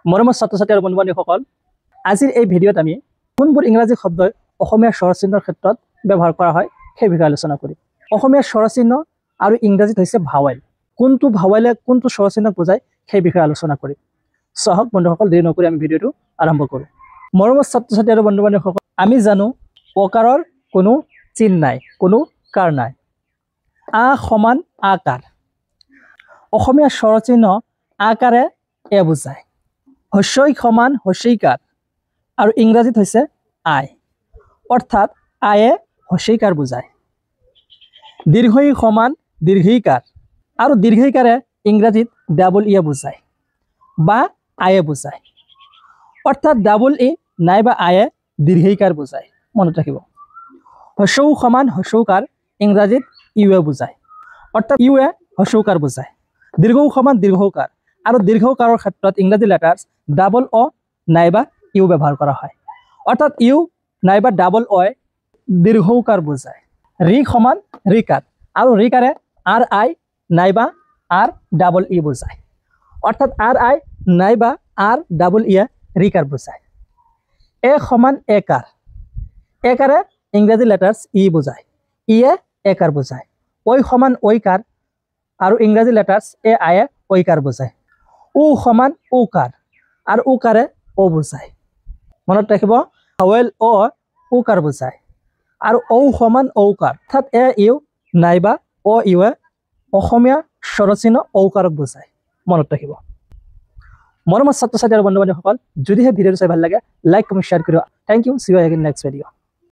মৰমৰ ছাত্ৰ-ছাত্ৰী আৰু বন্ধু-বান্ধৱীসকল, আজিৰ এই ভিডিঅ'ত আমি কোনবোৰ ইংৰাজী শব্দই অসমীয়া স্বৰচিহ্নৰ ক্ষেত্ৰত ব্যৱহাৰ কৰা হয় সেই বিষয়ে আলোচনা কৰিম। অসমীয়া স্বৰচিহ্ন আৰু ইংৰাজীত হৈছে ভাৱেল। কোনটো ভাৱেলে কোনটো স্বৰচিহ্নক বুজায় সেই বিষয়ে আলোচনা কৰিম। সহক বন্ধুসকল, দেৰি নকৰি আমি ভিডিঅ'টো আৰম্ভ কৰোঁ। মৰমৰ ছাত্ৰ-ছাত্ৰী আৰু বন্ধু-বান্ধৱীসকল, আমি জানো অকাৰৰ কোনো চিন নাই, কোনো কাৰ নাই। আ সমান আকাৰ। অসমীয়া স্বৰচিহ্ন আকাৰে এ বুজায়। হস্যই সমান হস্যইকাৰ আৰু ইংৰাজীত হৈছে আই, অৰ্থাৎ আয়ে হস্যইকাৰ বুজায়। দীৰ্ঘই সমান দীৰ্ঘইকাৰ আৰু দীৰ্ঘইকাৰে ইংৰাজীত ডাবল ই বুজায় বা আয়ে বুজায়, অৰ্থাৎ ডাবল ই নাইবা আয়ে দীৰ্ঘইকাৰ বুজায়। মনত ৰাখিব। হস্যও সমান হস্যৌকাৰ ইংৰাজীত ইউএ বুজায়, অৰ্থাৎ ইউএ হস্যৌকাৰ বুজায়। দীৰ্ঘও সমান দীৰ্ঘৌকাৰ আৰু দীৰ্ঘৌকাৰৰ ক্ষেত্ৰত ইংৰাজী লেটাৰ্ছ ডাবল অ নাইবা ইউ ব্যৱহাৰ কৰা হয়, অৰ্থাৎ ইউ নাইবা ডাবল অই দীৰ্ঘৌকাৰ বুজায়। ৰি সমান ৰিকাৰ আৰু ৰিকাৰে আৰ আই নাইবা আৰ ডাবল ই বুজায়, অৰ্থাৎ আৰ আই নাইবা আৰ ডাবল ইয়ে ৰিকাৰ বুজায়। এ সমান একাৰ। একাৰে ইংৰাজী লেটাৰ্ছ ই বুজায়, ইয়ে একাৰ বুজায়। ঐ সমান ঐকাৰ আৰু ইংৰাজী লেটাৰ্ছ এ আয়ে ঐকাৰ বুজায়। উ সমান ঔকাৰ আৰু উকাৰে অ বুজায়। মনত ৰাখিব, ভাৱেল অ উকাৰ বুজায় আৰু ঔ সমান ঔকাৰ, অৰ্থাৎ এ ইউ নাইবা অ ইউৱে অসমীয়া স্বৰচিহ্ন ঔকাৰক বুজায়। মনত ৰাখিব। মৰমৰ ছাত্ৰ-ছাত্ৰী আৰু বন্ধু-বান্ধৱীসকল, যদিহে ভিডিঅ'টো চাই ভাল লাগে লাইক কমেণ্ট শ্বেয়াৰ কৰিব। Thank you, see you again next video'.